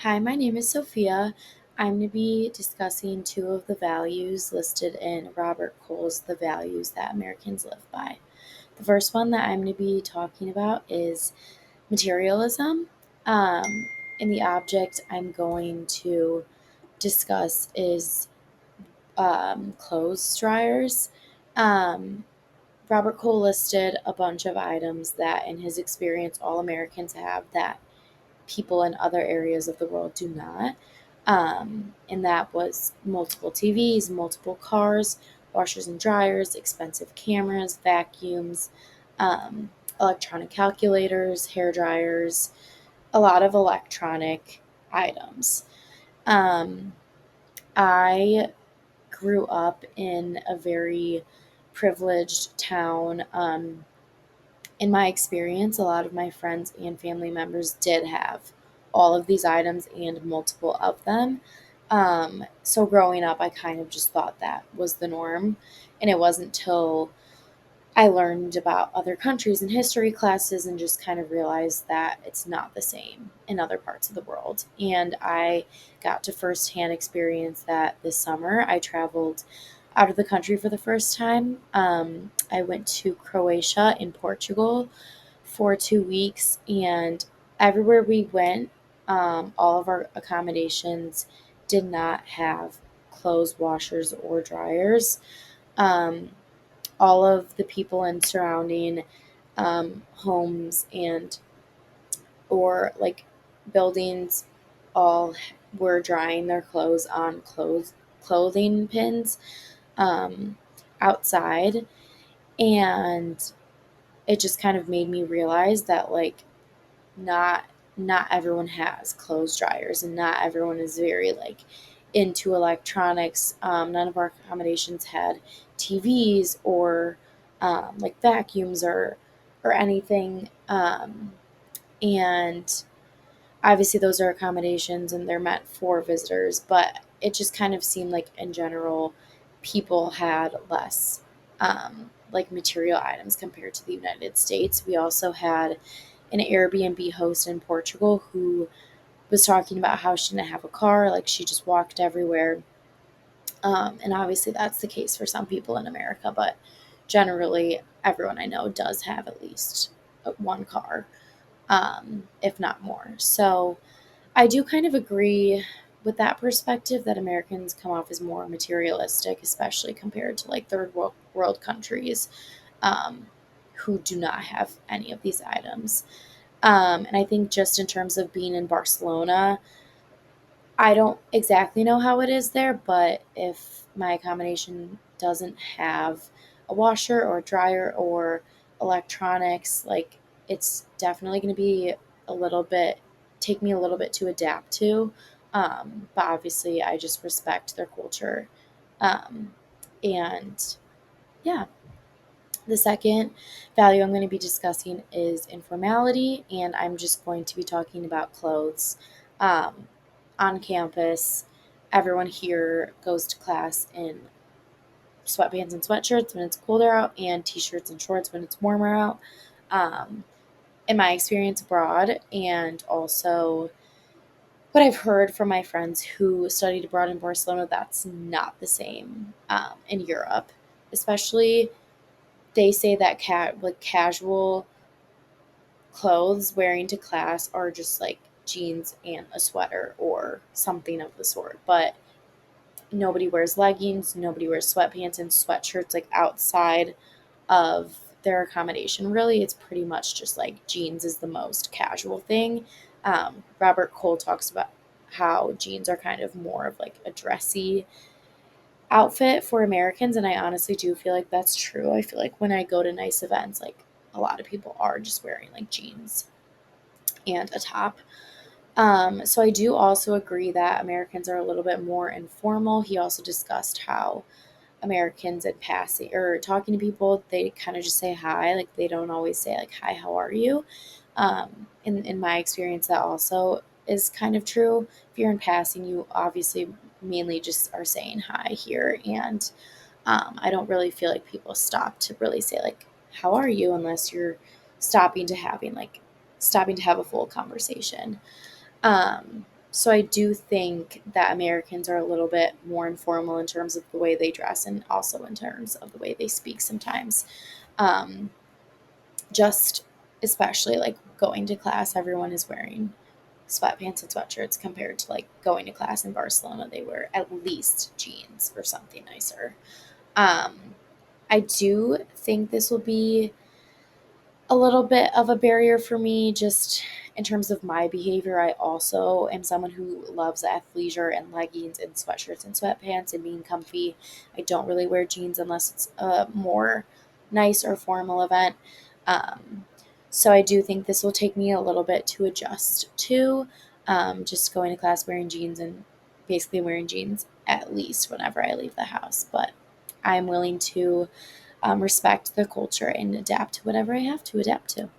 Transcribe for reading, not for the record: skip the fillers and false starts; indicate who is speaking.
Speaker 1: Hi, my name is Sophia. I'm going to be discussing two of the values listed in Robert Cole's The Values That Americans Live By. The first one that I'm going to be talking about is materialism. Um, and the object I'm going to discuss is clothes dryers. Um, Robert Cole listed a bunch of items that, in his experience, all Americans have that people in other areas of the world do not. And that was multiple TVs, multiple cars, washers and dryers, expensive cameras, vacuums, um, electronic calculators, hair dryers, a lot of electronic items. Um, I grew up in a very privileged town. In my experience, a lot of my friends and family members did have all of these items and multiple of them. So growing up, I kind of just thought that was the norm. And it wasn't till I learned about other countries in history classes and just kind of realized that it's not the same in other parts of the world. And I got to firsthand experience that this summer. I traveled out of the country for the first time. I went to Croatia and Portugal for 2 weeks, and everywhere we went, all of our accommodations did not have clothes washers or dryers. Um, all of the people in surrounding homes and or like buildings all were drying their clothes on clothing pins um, outside, and it just kind of made me realize that not not everyone has clothes dryers and not everyone is very into electronics. None of our accommodations had TVs or vacuums or anything. And obviously those are accommodations and they're meant for visitors, but it just kind of seemed like in general people had less material items compared to the United States. We also had an Airbnb host in Portugal who was talking about how she didn't have a car, like she just walked everywhere. And obviously that's the case for some people in America, but generally everyone I know does have at least one car, if not more. So I do kind of agree with that perspective that Americans come off as more materialistic, especially compared to like world countries um, who do not have any of these items. And I think just in terms of being in Barcelona, I don't exactly know how it is there, but if my accommodation doesn't have a washer or a dryer or electronics, like it's definitely going to be a little bit, take me a little bit to adapt to. But obviously, I just respect their culture. Um, and yeah, the second value I'm going to be discussing is informality, and I'm just going to be talking about clothes. Um, on campus, everyone here goes to class in sweatpants and sweatshirts when it's colder out, and t shirts and shorts when it's warmer out. Um, in my experience abroad, and also what I've heard from my friends who studied abroad in Barcelona, that's not the same in Europe, especially they say that casual clothes wearing to class are just like jeans and a sweater or something of the sort. But nobody wears leggings, nobody wears sweatpants and sweatshirts like outside of their accommodation. Really, it's pretty much just like jeans is the most casual thing. Robert Cole talks about how jeans are kind of more of like a dressy outfit for Americans, and I honestly do feel like that's true. I feel like when I go to nice events, like a lot of people are just wearing like jeans and a top. So I do also agree that Americans are a little bit more informal. He also discussed how Americans in passing or talking to people, they kind of just say hi. Like they don't always say like, hi, how are you? In my experience, that also is kind of true. If you're in passing, you obviously mainly just are saying hi here. And I don't really feel like people stop to really say like, how are you? Unless you're stopping to having like, stopping to have a full conversation. Um, So I do think that Americans are a little bit more informal in terms of the way they dress and also in terms of the way they speak sometimes. Um, just especially like going to class, everyone is wearing sweatpants and sweatshirts compared to like going to class in Barcelona. They wear at least jeans or something nicer. Um, I do think this will be a little bit of a barrier for me just in terms of my behavior. I also am someone who loves athleisure and leggings and sweatshirts and sweatpants and being comfy. I don't really wear jeans unless it's a more nice or formal event. Um, so I do think this will take me a little bit to adjust to, just going to class wearing jeans and basically wearing jeans at least whenever I leave the house. But I'm willing to respect the culture and adapt to whatever I have to adapt to.